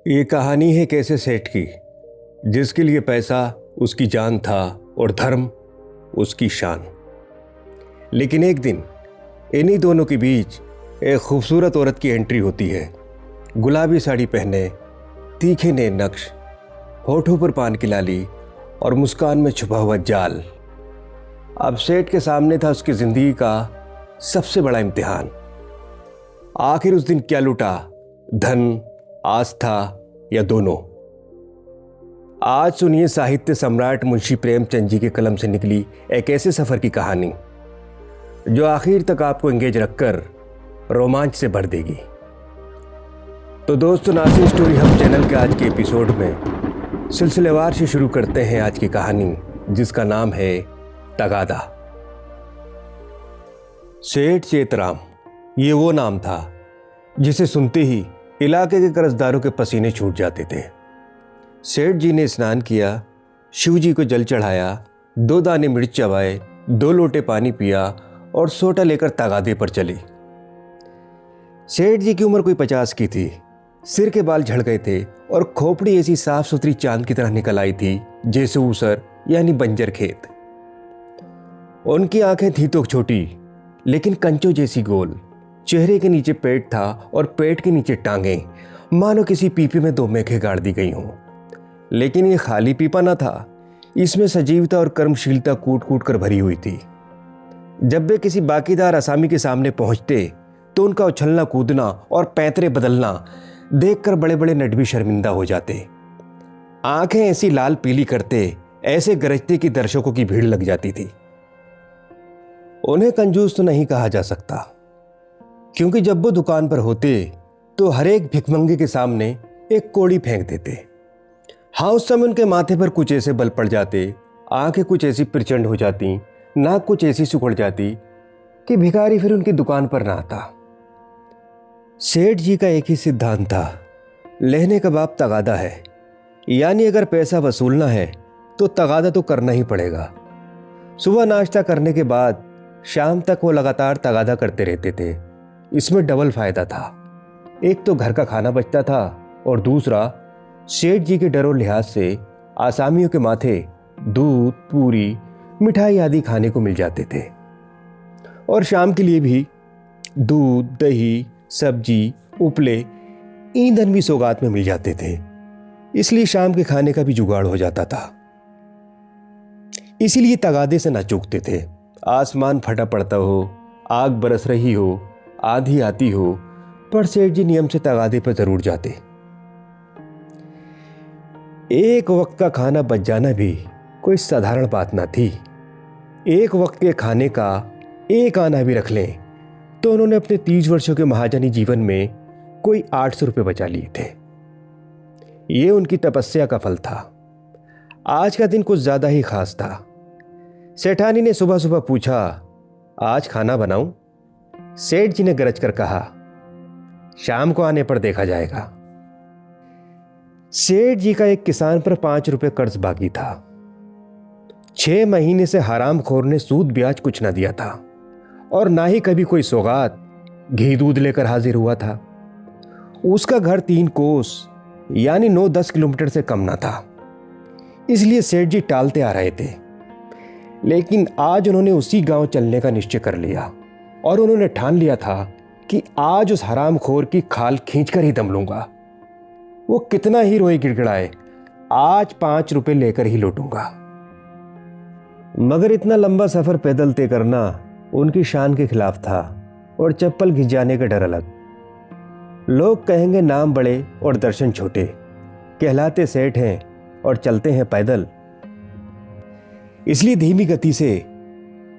ये कहानी है कैसे सेठ की, जिसके लिए पैसा उसकी जान था और धर्म उसकी शान। लेकिन एक दिन इन्हीं दोनों के बीच एक खूबसूरत औरत की एंट्री होती है। गुलाबी साड़ी पहने, तीखे नए नक्श, होठों पर पान की लाली और मुस्कान में छुपा हुआ जाल। अब सेठ के सामने था उसकी जिंदगी का सबसे बड़ा इम्तिहान। आखिर उस दिन क्या लूटा, धन, आस्था या दोनों? आज सुनिए साहित्य सम्राट मुंशी प्रेमचंद जी के कलम से निकली एक ऐसे सफर की कहानी जो आखिर तक आपको एंगेज रखकर रोमांच से भर देगी। तो दोस्तों, नासिर स्टोरी हब चैनल के आज के एपिसोड में सिलसिलेवार से शुरू करते हैं आज की कहानी, जिसका नाम है तगादा। सेठ चेतराम, ये वो नाम था जिसे सुनते ही इलाके के कर्जदारों के पसीने छूट जाते थे। सेठ जी ने स्नान किया, शिव जी को जल चढ़ाया, 2 दाने मिर्च चबाए, 2 लोटे पानी पिया और सोटा लेकर तगादे पर चली। सेठ जी की उम्र कोई 50 की थी। सिर के बाल झड़ गए थे और खोपड़ी ऐसी साफ सुथरी चांद की तरह निकल आई थी जैसे ऊसर यानी बंजर खेत। उनकी आंखें थी तो छोटी, लेकिन कंचों जैसी गोल। चेहरे के नीचे पेट था और पेट के नीचे टांगें, मानो किसी पीपे में 2 मेखें गाड़ दी गई हों। लेकिन ये खाली पीपा न था, इसमें सजीवता और कर्मशीलता कूट कूट कर भरी हुई थी। जब वे किसी बाकीदार असामी के सामने पहुंचते तो उनका उछलना कूदना और पैंतरे बदलना देखकर बड़े बड़े नट भी शर्मिंदा हो जाते। आंखें ऐसी लाल पीली करते, ऐसे गरजते कि दर्शकों की भीड़ लग जाती थी। उन्हें कंजूस तो नहीं कहा जा सकता, क्योंकि जब वो दुकान पर होते तो हर एक भिखमंगे के सामने एक कोड़ी फेंक देते। हाँ, उस समय उनके माथे पर कुछ ऐसे बल पड़ जाते, आंखें कुछ ऐसी प्रचंड हो जाती, नाक कुछ ऐसी सिकुड़ जाती कि भिखारी फिर उनकी दुकान पर ना आता। सेठ जी का एक ही सिद्धांत था, लहने का बाप तगादा है, यानी अगर पैसा वसूलना है तो तगादा तो करना ही पड़ेगा। सुबह नाश्ता करने के बाद शाम तक वो लगातार तगादा करते रहते थे। इसमें डबल फायदा था, एक तो घर का खाना बचता था और दूसरा सेठ जी के डर और लिहाज से आसामियों के माथे दूध, पूरी, मिठाई आदि खाने को मिल जाते थे। और शाम के लिए भी दूध, दही, सब्जी, उपले, ईंधन भी सौगात में मिल जाते थे, इसलिए शाम के खाने का भी जुगाड़ हो जाता था। इसीलिए तगादे से ना चूकते थे। आसमान फटा पड़ता हो, आग बरस रही हो, आंधी आती हो, पर सेठ जी नियम से तगादे पर जरूर जाते। एक वक्त का खाना बच जाना भी कोई साधारण बात ना थी। एक वक्त के खाने का एक आना भी रख लें तो उन्होंने अपने 30 वर्षों के महाजनी जीवन में कोई 800 रुपये बचा लिए थे। ये उनकी तपस्या का फल था। आज का दिन कुछ ज्यादा ही खास था। सेठानी ने सुबह सुबह पूछा, आज खाना बनाऊं? सेठ जी ने गरज कर कहा, शाम को आने पर देखा जाएगा। सेठ जी का एक किसान पर 5 रुपए कर्ज बाकी था। 6 महीने से हरामखोर ने सूद ब्याज कुछ ना दिया था और ना ही कभी कोई सौगात, घी दूध लेकर हाजिर हुआ था। उसका घर 3 कोस यानी 9-10 किलोमीटर से कम ना था, इसलिए सेठ जी टालते आ रहे थे। लेकिन आज उन्होंने उसी गांव चलने का निश्चय कर लिया और उन्होंने ठान लिया था कि आज उस हरामखोर की खाल खींचकर ही दम लूंगा। वो कितना ही रोए गिड़गिड़ाए, आज 5 रुपए लेकर ही लौटूंगा। मगर इतना लंबा सफर पैदल तय करना उनकी शान के खिलाफ था और चप्पल घिस जाने का डर अलग। लोग कहेंगे नाम बड़े और दर्शन छोटे, कहलाते सेठ हैं और चलते हैं पैदल। इसलिए धीमी गति से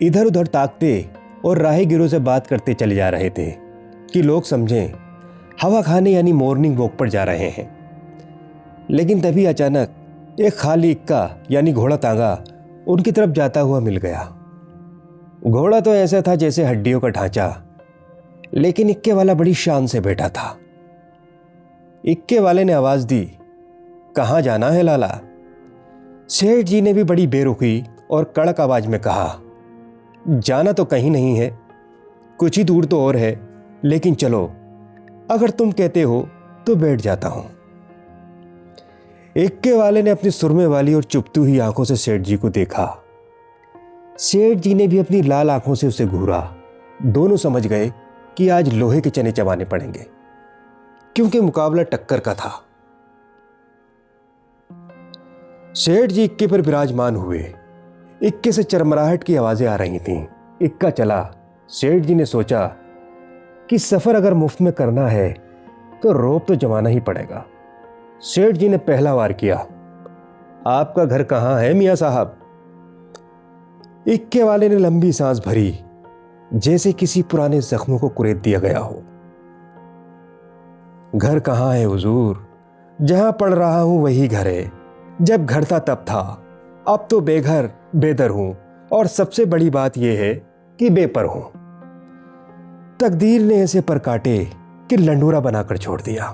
इधर उधर ताकते और राहगीरों से बात करते चले जा रहे थे कि लोग समझें हवा खाने यानी मॉर्निंग वॉक पर जा रहे हैं। लेकिन तभी अचानक एक खाली इक्का यानी घोड़ा तांगा उनकी तरफ जाता हुआ मिल गया। घोड़ा तो ऐसा था जैसे हड्डियों का ढांचा, लेकिन इक्के वाला बड़ी शान से बैठा था। इक्के वाले ने आवाज दी, कहां जाना है लाला? सेठ जी ने भी बड़ी बेरुखी और कड़क आवाज में कहा, जाना तो कहीं नहीं है, कुछ ही दूर तो और है, लेकिन चलो, अगर तुम कहते हो तो बैठ जाता हूं। इक्के वाले ने अपनी सुरमे वाली और चुभती हुई आंखों से सेठ जी को देखा। सेठ जी ने भी अपनी लाल आंखों से उसे घूरा। दोनों समझ गए कि आज लोहे के चने चबाने पड़ेंगे, क्योंकि मुकाबला टक्कर का था। सेठ जी इक्के पर विराजमान हुए। इक्के से चरमराहट की आवाजें आ रही थीं। इक्का चला। सेठ जी ने सोचा कि सफर अगर मुफ्त में करना है तो रोब तो जमाना ही पड़ेगा। सेठ जी ने पहला वार किया। आपका घर कहां है मियां साहब? इक्के वाले ने लंबी सांस भरी, जैसे किसी पुराने जख्मों को कुरेद दिया गया हो। घर कहां है हुजूर? जहां पढ़ रहा हूं वही घर है। जब घर था तब था, अब तो बेघर बेदर हूं, और सबसे बड़ी बात यह है कि बेपर हूं। तकदीर ने ऐसे पर काटे कि लंडूरा बनाकर छोड़ दिया।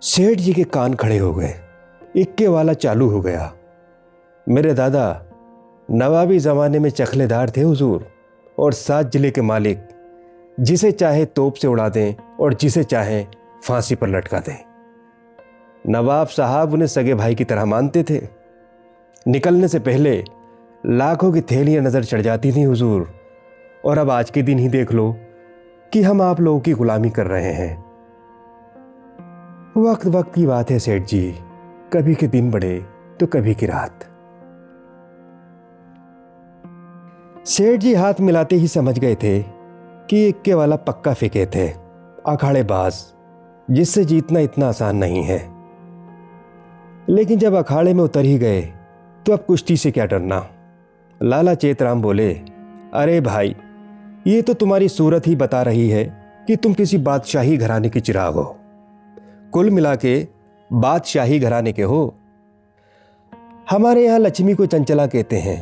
सेठ जी के कान खड़े हो गए। इक्के वाला चालू हो गया। मेरे दादा नवाबी जमाने में चखलेदार थे हुजूर, और 7 जिले के मालिक, जिसे चाहे तोप से उड़ा दें और जिसे चाहे फांसी पर लटका दें। नवाब साहब उन्हें सगे भाई की तरह मानते थे। निकलने से पहले लाखों की थैलियां नजर चढ़ जाती थी हुजूर, और अब आज के दिन ही देख लो कि हम आप लोगों की गुलामी कर रहे हैं। वक्त वक्त की बात है सेठ जी, कभी के दिन बड़े तो कभी की रात। सेठ जी हाथ मिलाते ही समझ गए थे कि इक्के वाला पक्का फिके थे, अखाड़ेबाज, जिससे जीतना इतना आसान नहीं है। लेकिन जब अखाड़े में उतर ही गए तो अब कुश्ती से क्या डरना। लाला चेतराम बोले, अरे भाई, ये तो तुम्हारी सूरत ही बता रही है कि तुम किसी बादशाही घराने की चिराग हो। कुल मिला के बादशाही घराने के हो। हमारे यहां लक्ष्मी को चंचला कहते हैं,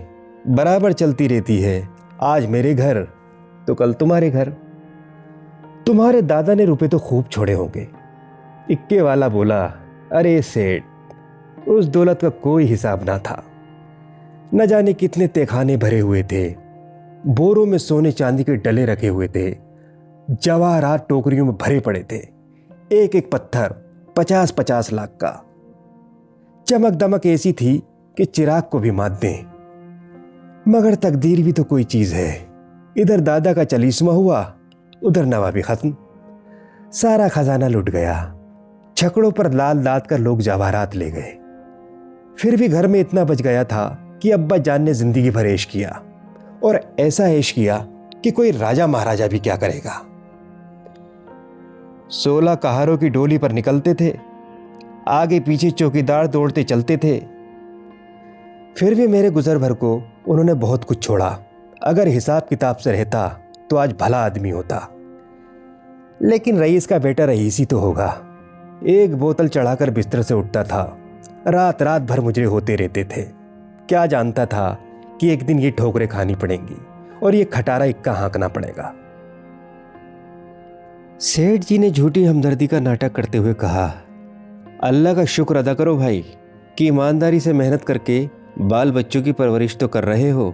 बराबर चलती रहती है। आज मेरे घर तो कल तुम्हारे घर। तुम्हारे दादा ने रुपए तो खूब छोड़े होंगे। इक्के वाला बोला, अरे सेठ, उस दौलत का कोई हिसाब ना था। न जाने कितने तहखाने भरे हुए थे, बोरों में सोने चांदी के डले रखे हुए थे, जवाहरात टोकरियों में भरे पड़े थे, एक एक पत्थर 50-50 लाख का। चमक दमक ऐसी थी कि चिराग को भी मात दें। मगर तकदीर भी तो कोई चीज है। इधर दादा का चलीसमा हुआ, उधर नवाबी खत्म। सारा खजाना लुट गया। छकड़ों पर लाल दाद कर लोग जवाहरात ले गए। फिर भी घर में इतना बच गया था कि अब्बा जान ने जिंदगी भर ऐश किया, और ऐसा ऐश किया कि कोई राजा महाराजा भी क्या करेगा। 16 कहारों की डोली पर निकलते थे, आगे पीछे चौकीदार दौड़ते चलते थे। फिर भी मेरे गुजर भर को उन्होंने बहुत कुछ छोड़ा। अगर हिसाब किताब से रहता तो आज भला आदमी होता। लेकिन रईस का बेटा रईस ही तो होगा। एक बोतल चढ़ाकर बिस्तर से उठता था, रात रात भर मुजरे होते रहते थे। क्या जानता था कि एक दिन ये ठोकरें खानी पड़ेंगी और ये खटारा इक्का हाँकना पड़ेगा। सेठ जी ने झूठी हमदर्दी का नाटक करते हुए कहा, अल्लाह का शुक्र अदा करो भाई कि ईमानदारी से मेहनत करके बाल बच्चों की परवरिश तो कर रहे हो।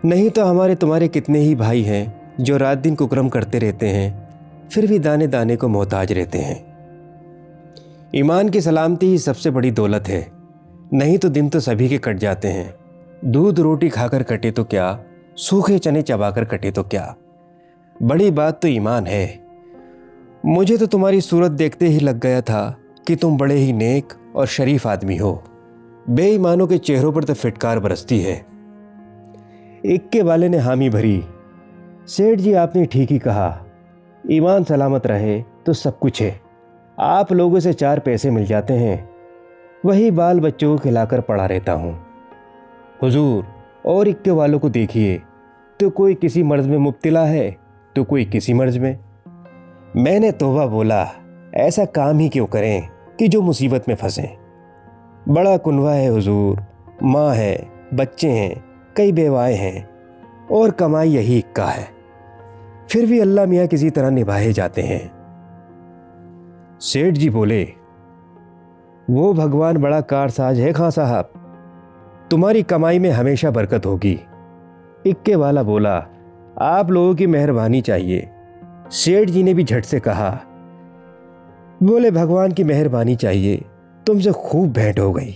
नहीं तो हमारे तुम्हारे कितने ही भाई हैं जो रात दिन कुकर्म करते रहते हैं, फिर भी दाने दाने को मोहताज रहते हैं। ईमान की सलामती ही सबसे बड़ी दौलत है, नहीं तो दिन तो सभी के कट जाते हैं। दूध रोटी खाकर कटे तो क्या, सूखे चने चबाकर कटे तो क्या, बड़ी बात तो ईमान है। मुझे तो तुम्हारी सूरत देखते ही लग गया था कि तुम बड़े ही नेक और शरीफ आदमी हो। बेईमानों के चेहरों पर तो फिटकार बरसती है। इक्के वाले ने हामी भरी। सेठ जी, आपने ठीक ही कहा, ईमान सलामत रहे तो सब कुछ है। आप लोगों से 4 पैसे मिल जाते हैं, वही बाल बच्चों को खिलाकर पड़ा रहता हूँ। हुजूर, और इक्के वालों को देखिए, तो कोई किसी मर्ज में मुब्तला है तो कोई किसी मर्ज में। मैंने तौबा बोला, ऐसा काम ही क्यों करें कि जो मुसीबत में फंसें। बड़ा कुनवा है हुजूर, माँ है, बच्चे हैं, कई बेवाएं हैं, और कमाई यही इक्का है। फिर भी अल्लाह मियाँ किसी तरह निभाए जाते हैं। सेठ जी बोले, वो भगवान बड़ा कारसाज है खां साहब, तुम्हारी कमाई में हमेशा बरकत होगी। इक्के वाला बोला, आप लोगों की मेहरबानी चाहिए। सेठ जी ने भी झट से कहा, बोले भगवान की मेहरबानी चाहिए, तुमसे खूब भेंट हो गई।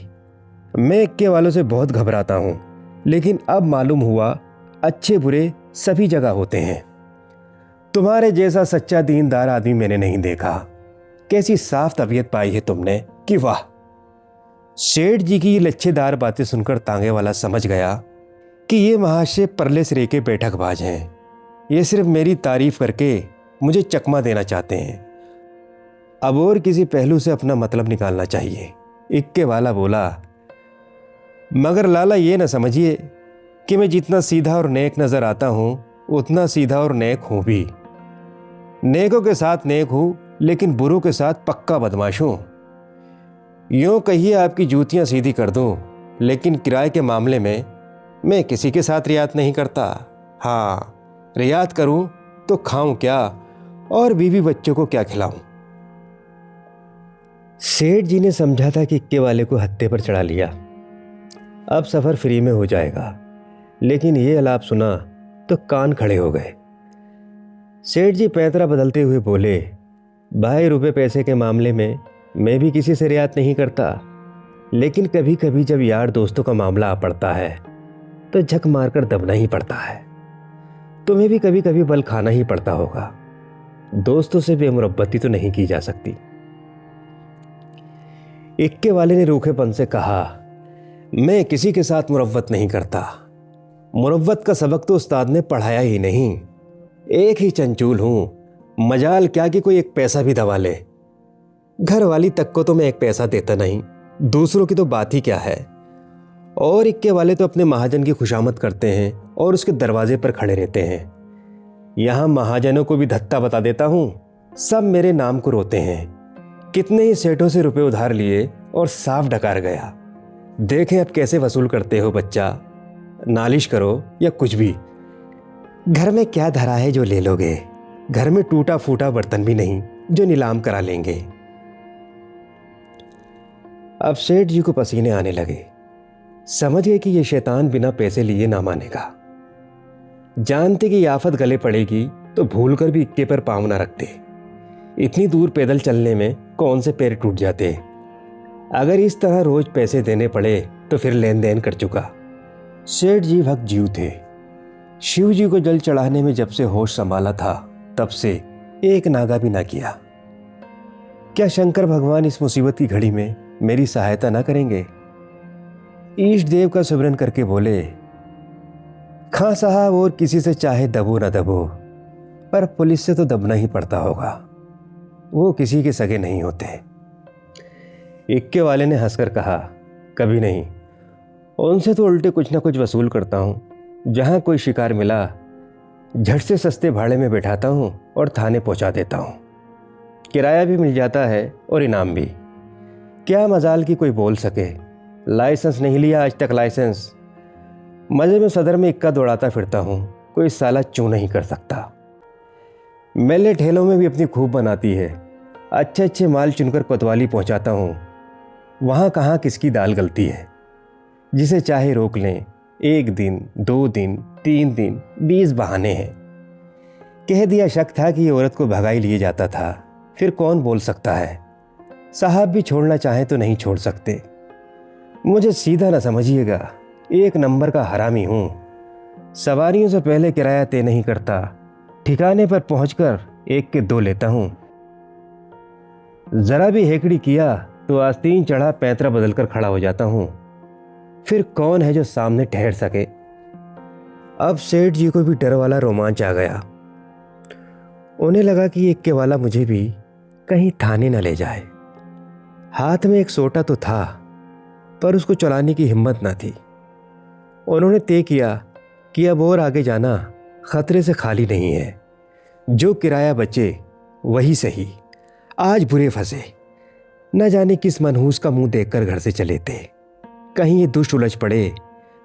मैं इक्के वालों से बहुत घबराता हूँ, लेकिन अब मालूम हुआ अच्छे बुरे सभी जगह होते हैं। तुम्हारे जैसा सच्चा दीनदार आदमी मैंने नहीं देखा। कैसी साफ तबीयत पाई है तुमने कि वाह। सेठ जी की ये लच्छेदार बातें सुनकर तांगे वाला समझ गया कि ये महाशय परले सिरे के बैठकबाज हैं। ये सिर्फ मेरी तारीफ करके मुझे चकमा देना चाहते हैं। अब और किसी पहलू से अपना मतलब निकालना चाहिए। इक्के वाला बोला, मगर लाला ये न समझिए कि मैं जितना सीधा और नेक नजर आता हूं उतना सीधा और नेक हूं भी। नेकों के साथ नेक हूं, लेकिन बुरों के साथ पक्का बदमाश हूं। यूं कहिए आपकी जूतियां सीधी कर दूं, लेकिन किराए के मामले में मैं किसी के साथ रियात नहीं करता। हाँ, रियात करूं तो खाऊं क्या और बीवी बच्चों को क्या खिलाऊं। सेठ जी ने समझा था कि इक्के वाले को हत्थे पर चढ़ा लिया, अब सफ़र फ्री में हो जाएगा, लेकिन ये अलाप सुना तो कान खड़े हो गए। सेठ जी पैंतरा बदलते हुए बोले, भाई रुपए पैसे के मामले में मैं भी किसी से रियात नहीं करता, लेकिन कभी कभी जब यार दोस्तों का मामला आ पड़ता है तो झक मारकर दबना ही पड़ता है। तुम्हें भी कभी कभी बल खाना ही पड़ता होगा। दोस्तों से बेमुरब्बती तो नहीं की जा सकती। इक्के वाले ने रूखेपन से कहा, मैं किसी के साथ मुरव्वत नहीं करता। मुरव्वत का सबक तो उस्ताद ने पढ़ाया ही नहीं। एक ही चंचूल हूं, मजाल क्या कि कोई एक पैसा भी दबा ले। घर वाली तक को तो मैं एक पैसा देता नहीं, दूसरों की तो बात ही क्या है। और इक्के वाले तो अपने महाजन की खुशामद करते हैं और उसके दरवाजे पर खड़े रहते हैं। यहां महाजनों को भी धत्ता बता देता हूं, सब मेरे नाम को रोते हैं। कितने ही सेठों से रुपए उधार लिए और साफ डकार गया। देखें अब कैसे वसूल करते हो बच्चा। नालिश करो या कुछ भी, घर में क्या धरा है जो ले लोगे। घर में टूटा फूटा बर्तन भी नहीं जो नीलाम करा लेंगे। अब सेठ जी को पसीने आने लगे। समझ गए कि ये शैतान बिना पैसे लिए ना मानेगा। जानते कि आफत गले पड़ेगी तो भूलकर भी इक्के पर पांव ना रखते। इतनी दूर पैदल चलने में कौन से पैर टूट जाते। अगर इस तरह रोज पैसे देने पड़े तो फिर लेन देन कर चुका। सेठ जी भक्त जीव थे। शिव जी को जल चढ़ाने में जब से होश संभाला था तब से एक नागा भी ना किया। क्या शंकर भगवान इस मुसीबत की घड़ी में मेरी सहायता ना करेंगे। ईष्ट देव का सुमिरन करके बोले, खां साहब और किसी से चाहे दबो ना दबो, पर पुलिस से तो दबना ही पड़ता होगा। वो किसी के सगे नहीं होते। इक्के वाले ने हंसकर कहा, कभी नहीं। उनसे तो उल्टे कुछ ना कुछ वसूल करता हूं। जहां कोई शिकार मिला झट से सस्ते भाड़े में बैठाता हूं और थाने पहुंचा देता हूं। किराया भी मिल जाता है और इनाम भी। क्या मजाल की कोई बोल सके। लाइसेंस नहीं लिया आज तक लाइसेंस। मजे में सदर में इक्का दौड़ाता फिरता हूं, कोई साला चू नहीं कर सकता। मेले ठेलों में भी अपनी खूब बनाती है। अच्छे अच्छे माल चुनकर कोतवाली पहुंचाता हूं। वहां कहाँ किसकी दाल गलती है। जिसे चाहे रोक लें। 1 दिन 2 दिन 3 दिन 20 बहाने हैं। कह दिया शक था कि ये औरत को भगाई लिए जाता था, फिर कौन बोल सकता है। साहब भी छोड़ना चाहे तो नहीं छोड़ सकते। मुझे सीधा ना समझिएगा, 1 नंबर का हरामी हूं। सवारियों से पहले किराया तय नहीं करता। ठिकाने पर पहुंचकर 1 के 2 लेता हूं। जरा भी हेकड़ी किया तो आस्तीन चढ़ा पैंतरा बदलकर खड़ा हो जाता हूं। फिर कौन है जो सामने ठहर सके। अब सेठ जी को भी डर वाला रोमांच आ गया। उन्हें लगा कि इक्के वाला मुझे भी कहीं थाने न ले जाए। हाथ में एक सोटा तो था, पर उसको चलाने की हिम्मत ना थी। उन्होंने तय किया कि अब और आगे जाना खतरे से खाली नहीं है। जो किराया बचे वही सही। आज बुरे फंसे। न जाने किस मनहूस का मुंह देखकर घर से चले थे। कहीं ये दुष्ट उलझ पड़े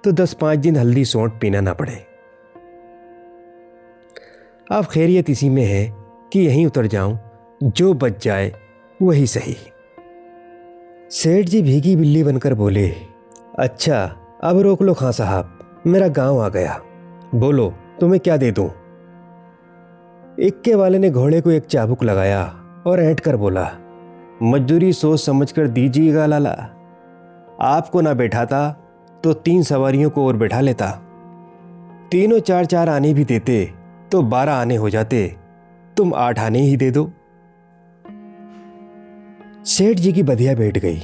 तो 10-5 दिन हल्दी सौंठ पीना ना पड़े। अब खैरियत इसी में है कि यहीं उतर जाऊं, जो बच जाए वही सही। सेठ जी भीगी बिल्ली बनकर बोले, अच्छा अब रोक लो खां साहब, मेरा गांव आ गया। बोलो तुम्हें क्या दे दूं। इक्के वाले ने घोड़े को एक चाबुक लगाया और ऐंठ कर बोला, मजदूरी सोच समझ कर दीजिएगा लाला। आपको ना बैठाता तो 3 सवारियों को और बैठा लेता। तीनों 4-4 आने भी देते तो 12 आने हो जाते। तुम 8 आने ही दे दो। सेठ जी की बधिया बैठ गई।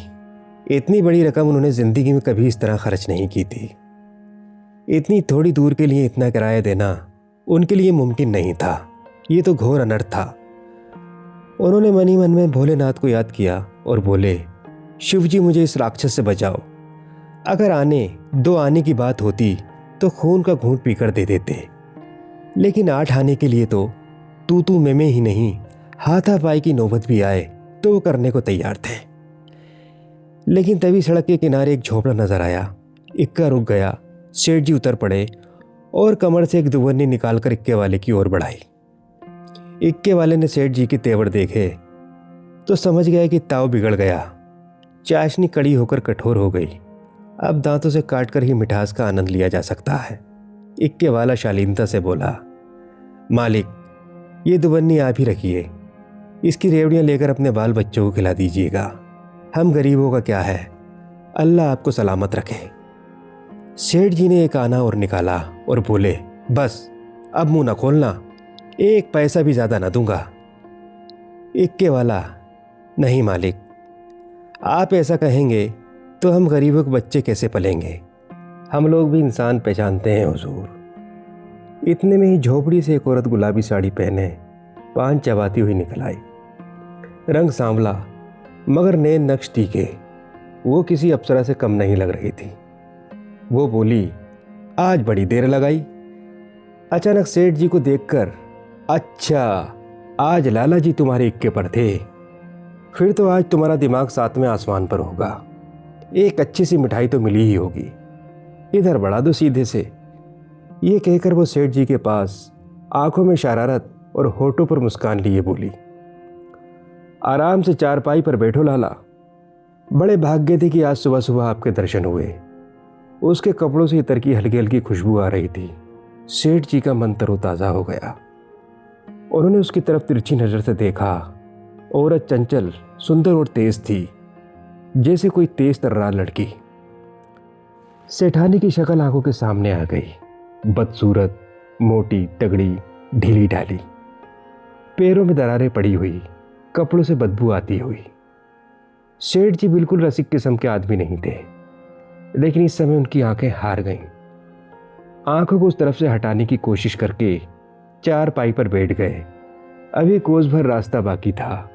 इतनी बड़ी रकम उन्होंने जिंदगी में कभी इस तरह खर्च नहीं की थी। इतनी थोड़ी दूर के लिए इतना किराया देना उनके लिए मुमकिन नहीं था। ये तो घोर अनर्थ था। उन्होंने मन ही मन में भोलेनाथ को याद किया और बोले, शिव जी मुझे इस राक्षस से बचाओ। अगर 2 आने की बात होती तो खून का घूंट पीकर दे देते, लेकिन 8 आने के लिए तो तू मैं ही नहीं, हाथापाई की नौबत भी आए तो वो करने को तैयार थे। लेकिन तभी सड़क के किनारे एक झोपड़ा नजर आया। इक्का रुक गया। सेठ जी उतर पड़े और कमर से एक दुवन्नी निकालकर इक्के वाले की ओर बढ़ाई। इक्के वाले ने सेठ जी के तेवर देखे तो समझ गया कि ताव बिगड़ गया। चाशनी कड़ी होकर कठोर हो गई। अब दांतों से काटकर ही मिठास का आनंद लिया जा सकता है। इक्के वाला शालीनता से बोला, मालिक, ये दुवन्नी आप ही रखिए। इसकी रेवड़ियां लेकर अपने बाल बच्चों को खिला दीजिएगा। हम गरीबों का क्या है, अल्लाह आपको सलामत रखे। सेठ जी ने एक आना और निकाला और बोले, बस अब मुंह ना खोलना, 1 पैसा भी ज्यादा ना दूंगा। इक्के वाला, नहीं मालिक, आप ऐसा कहेंगे तो हम गरीबों के बच्चे कैसे पलेंगे। हम लोग भी इंसान पहचानते हैं हुजूर। इतने में ही झोपड़ी से एक औरत गुलाबी साड़ी पहने पान चबाती हुई निकल आई। रंग सांवला मगर नैन नक्श तीखे। वो किसी अप्सरा से कम नहीं लग रही थी। वो बोली, आज बड़ी देर लगाई। अचानक सेठ जी को देखकर, अच्छा आज लाला जी तुम्हारे इक्के पर थे, फिर तो आज तुम्हारा दिमाग 7वें आसमान पर होगा। एक अच्छी सी मिठाई तो मिली ही होगी, इधर बढ़ा दो सीधे से। ये कहकर वो सेठ जी के पास आंखों में शरारत और होठों पर मुस्कान लिए बोली, आराम से चारपाई पर बैठो लाला। बड़े भाग्य थे कि आज सुबह सुबह आपके दर्शन हुए। उसके कपड़ों से इतर की हल्की हल्की खुशबू आ रही थी। सेठ जी का मन तरोताजा हो गया। उन्होंने उसकी तरफ तिरछी नजर से देखा। औरत चंचल, सुंदर और तेज थी, जैसे कोई तेज तर्रार लड़की। सेठानी की शक्ल आंखों के सामने आ गई। बदसूरत, मोटी, तगड़ी, ढीली ढाली, पैरों में दरारें पड़ी हुई, कपड़ों से बदबू आती हुई। सेठ जी बिल्कुल रसिक किस्म के आदमी नहीं थे, लेकिन इस समय उनकी आंखें हार गईं। आंखों को उस तरफ से हटाने की कोशिश करके चारपाई पर बैठ गए। अभी कोस भर रास्ता बाकी था,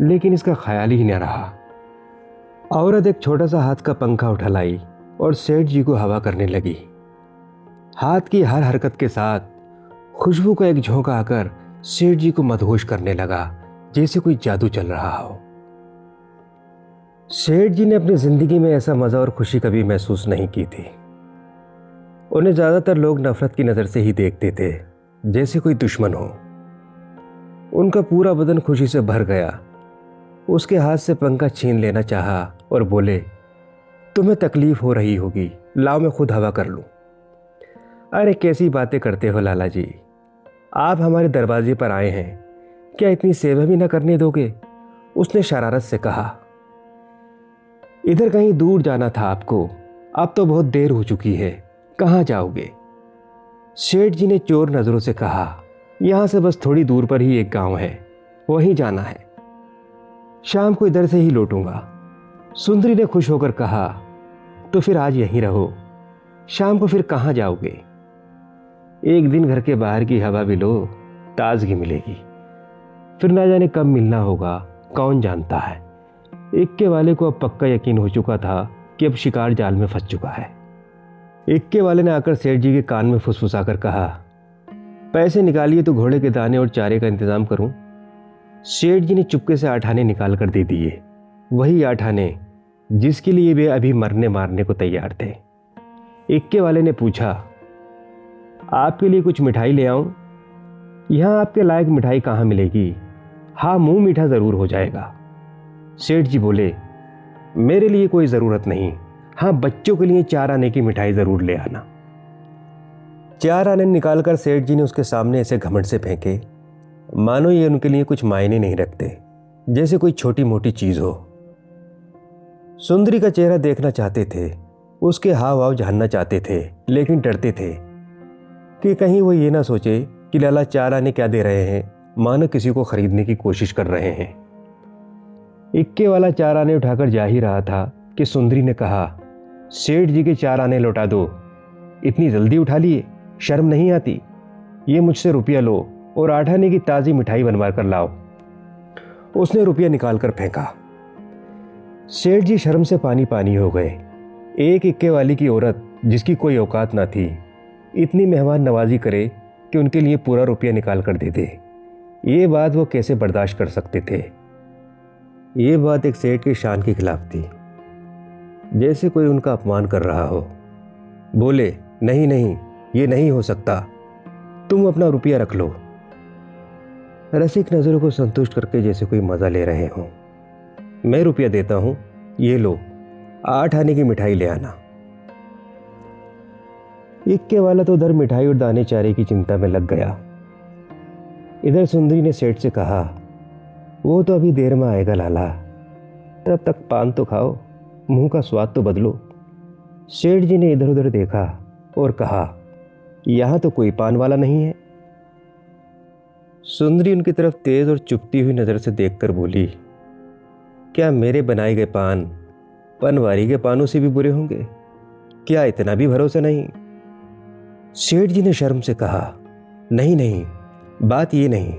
लेकिन इसका ख्याल ही न रहा। औरत एक छोटा सा हाथ का पंखा उठा लाई और सेठ जी को हवा करने लगी। हाथ की हर हरकत के साथ खुशबू का एक झोंका आकर सेठ जी को मदहोश करने लगा, जैसे कोई जादू चल रहा हो। सेठ जी ने अपनी जिंदगी में ऐसा मजा और खुशी कभी महसूस नहीं की थी। उन्हें ज्यादातर लोग नफरत की नजर से ही देखते थे, जैसे कोई दुश्मन हो। उनका पूरा बदन खुशी से भर गया। उसके हाथ से पंखा छीन लेना चाहा और बोले, तुम्हें तकलीफ हो रही होगी, लाओ मैं खुद हवा कर लूं। अरे कैसी बातें करते हो लाला जी, आप हमारे दरवाजे पर आए हैं, क्या इतनी सेवा भी ना करने दोगे? उसने शरारत से कहा। इधर कहीं दूर जाना था आपको, अब तो बहुत देर हो चुकी है, कहाँ जाओगे? सेठ जी ने चोर नजरों से कहा, यहां से बस थोड़ी दूर पर ही एक गांव है, वहीं जाना है। शाम को इधर से ही लौटूंगा। सुंदरी ने खुश होकर कहा, तो फिर आज यहीं रहो, शाम को फिर कहाँ जाओगे? एक दिन घर के बाहर की हवा भी लो, ताजगी मिलेगी। फिर ना जाने कब मिलना होगा, कौन जानता है। इक्के वाले को अब पक्का यकीन हो चुका था कि अब शिकार जाल में फंस चुका है। इक्के वाले ने आकर सेठ जी के कान में फुसफुसाकर कहा, पैसे निकालिए तो घोड़े के दाने और चारे का इंतजाम करूं। सेठ जी ने चुपके से 8 आने निकाल कर दे दिए, वही 8 आने जिसके लिए वे अभी मरने मारने को तैयार थे। इक्के वाले ने पूछा, आपके लिए कुछ मिठाई ले आऊं? यहां आपके लायक मिठाई कहां मिलेगी? हाँ, मुंह मीठा जरूर हो जाएगा। सेठ जी बोले, मेरे लिए कोई जरूरत नहीं, हाँ बच्चों के लिए 4 आने की मिठाई जरूर ले आना। 4 आने निकालकर सेठ जी ने उसके सामने ऐसे घमंड से फेंके मानो ये उनके लिए कुछ मायने नहीं रखते, जैसे कोई छोटी मोटी चीज हो। सुंदरी का चेहरा देखना चाहते थे, उसके हाव भाव जानना चाहते थे, लेकिन डरते थे कि कहीं वो ये ना सोचे कि लाला 4 आने क्या दे रहे हैं, मानो किसी को खरीदने की कोशिश कर रहे हैं। इक्के वाला 4 आने उठाकर जा ही रहा था कि सुंदरी ने कहा, सेठ जी के 4 आने लौटा दो। इतनी जल्दी उठा लिए, शर्म नहीं आती? ये मुझसे रुपया लो और 8 आने की ताज़ी मिठाई बनवा कर लाओ। उसने रुपया निकाल कर फेंका। सेठ जी शर्म से पानी पानी हो गए। एक इक्के वाली की औरत जिसकी कोई औकात ना थी, इतनी मेहमान नवाजी करे कि उनके लिए पूरा रुपया निकाल कर दे दे। ये बात वो कैसे बर्दाश्त कर सकते थे? ये बात एक सेठ की शान के खिलाफ थी, जैसे कोई उनका अपमान कर रहा हो। बोले, नहीं नहीं, ये नहीं हो सकता, तुम अपना रुपया रख लो। रसिक नजरों को संतुष्ट करके जैसे कोई मजा ले रहे हो। मैं रुपया देता हूं, ये लो, 8 आने की मिठाई ले आना। इक्के वाला तो उधर मिठाई और दाने चारे की चिंता में लग गया। इधर सुंदरी ने सेठ से कहा, वो तो अभी देर में आएगा लाला, तब तक पान तो खाओ, मुंह का स्वाद तो बदलो। सेठ जी ने इधर उधर देखा और कहा, यहां तो कोई पान वाला नहीं है। सुंदरी उनकी तरफ तेज और चुपती हुई नजर से देखकर बोली, क्या मेरे बनाए गए पान पनवारी के पानों से भी बुरे होंगे? क्या इतना भी भरोसा नहीं? सेठ जी ने शर्म से कहा, नहीं नहीं, बात ये नहीं,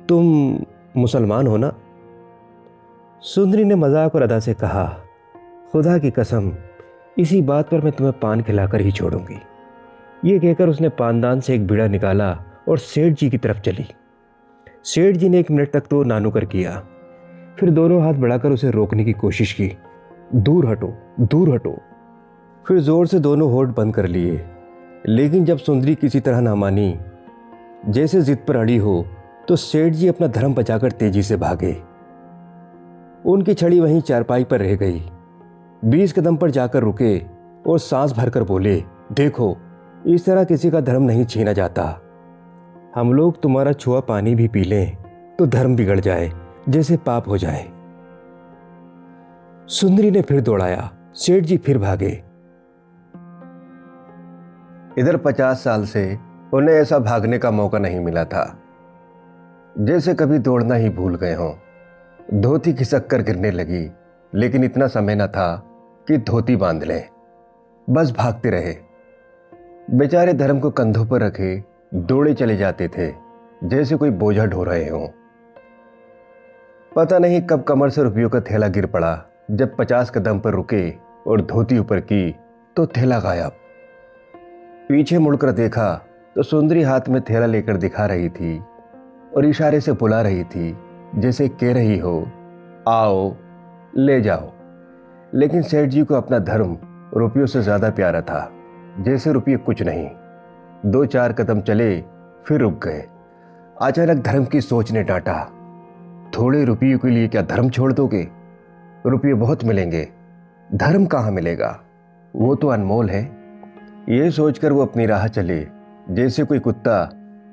तुम मुसलमान हो ना? सुंदरी ने मजाक और अदा से कहा, खुदा की कसम, इसी बात पर मैं तुम्हें पान खिलाकर ही छोड़ूंगी। ये कहकर उसने पानदान से एक बीड़ा निकाला और सेठ जी की तरफ चली। सेठ जी ने 1 मिनट तक तो नानुकर किया, फिर दोनों हाथ बढ़ाकर उसे रोकने की कोशिश की। दूर हटो, दूर हटो। फिर जोर से दोनों होठ बंद कर लिए, लेकिन जब सुंदरी किसी तरह ना मानी, जैसे जिद पर अड़ी हो, तो सेठ जी अपना धर्म बचाकर तेजी से भागे। उनकी छड़ी वहीं चारपाई पर रह गई। 20 कदम पर जाकर रुके और सांस भरकर बोले, देखो, इस तरह किसी का धर्म नहीं छीना जाता। हम लोग तुम्हारा छुआ पानी भी पी लें तो धर्म बिगड़ जाए, जैसे पाप हो जाए। सुंदरी ने फिर दौड़ाया, सेठ जी फिर भागे। इधर 50 साल से उन्हें ऐसा भागने का मौका नहीं मिला था, जैसे कभी दौड़ना ही भूल गए हों। धोती खिसक कर गिरने लगी, लेकिन इतना समय न था कि धोती बांध लें। बस भागते रहे। बेचारे धर्म को कंधों पर रखे दौड़े चले जाते थे, जैसे कोई बोझा ढो रहे हों। पता नहीं कब कमर से रुपयों का थैला गिर पड़ा। जब 50 कदम पर रुके और धोती ऊपर की तो थैला गायब। पीछे मुड़कर देखा तो सुंदरी हाथ में थैला लेकर दिखा रही थी और इशारे से बुला रही थी, जैसे कह रही हो, आओ ले जाओ। लेकिन सेठ जी को अपना धर्म रुपयों से ज्यादा प्यारा था, जैसे रुपये कुछ नहीं। 2-4 कदम चले, फिर रुक गए। अचानक धर्म की सोच ने डांटा, थोड़े रुपयों के लिए क्या धर्म छोड़ दोगे? रुपये बहुत मिलेंगे, धर्म कहाँ मिलेगा? वो तो अनमोल है। ये सोचकर वो अपनी राह चले, जैसे कोई कुत्ता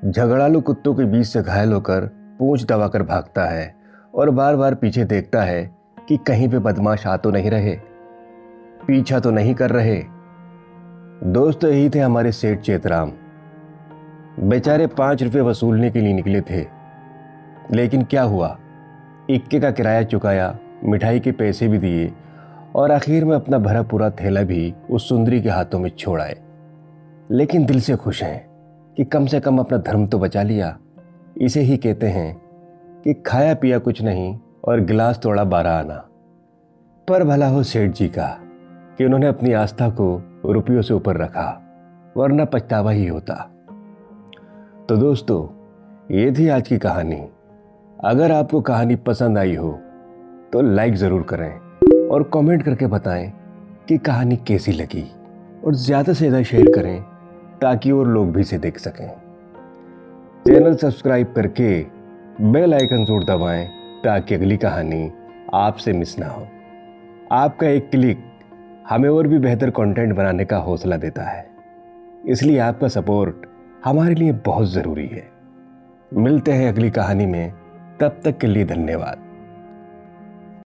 झगड़ालू कुत्तों के बीच से घायल होकर पूंछ दबाकर भागता है और बार बार पीछे देखता है कि कहीं पे बदमाश आ तो नहीं रहे, पीछा तो नहीं कर रहे। दोस्त यही थे हमारे सेठ चेतराम। बेचारे 5 रुपये वसूलने के लिए निकले थे, लेकिन क्या हुआ, इक्के का किराया चुकाया, मिठाई के पैसे भी दिए और आखिर में अपना भरा पूरा थैला भी उस सुंदरी के हाथों में छोड़ आए। लेकिन दिल से खुश हैं कि कम से कम अपना धर्म तो बचा लिया। इसे ही कहते हैं कि खाया पिया कुछ नहीं और गिलास तोड़ा 12 आना। पर भला हो सेठ जी का कि उन्होंने अपनी आस्था को रुपयों से ऊपर रखा, वरना पछतावा ही होता। तो दोस्तों, ये थी आज की कहानी। अगर आपको कहानी पसंद आई हो तो लाइक ज़रूर करें और कमेंट करके बताएं कि कहानी कैसी लगी, और ज़्यादा से ज़्यादा शेयर करें ताकि और लोग भी इसे देख सकें। चैनल सब्सक्राइब करके बेल आइकन ज़रूर दबाएं ताकि अगली कहानी आपसे मिस ना हो। आपका एक क्लिक हमें और भी बेहतर कंटेंट बनाने का हौसला देता है, इसलिए आपका सपोर्ट हमारे लिए बहुत ज़रूरी है। मिलते हैं अगली कहानी में, तब तक के लिए धन्यवाद।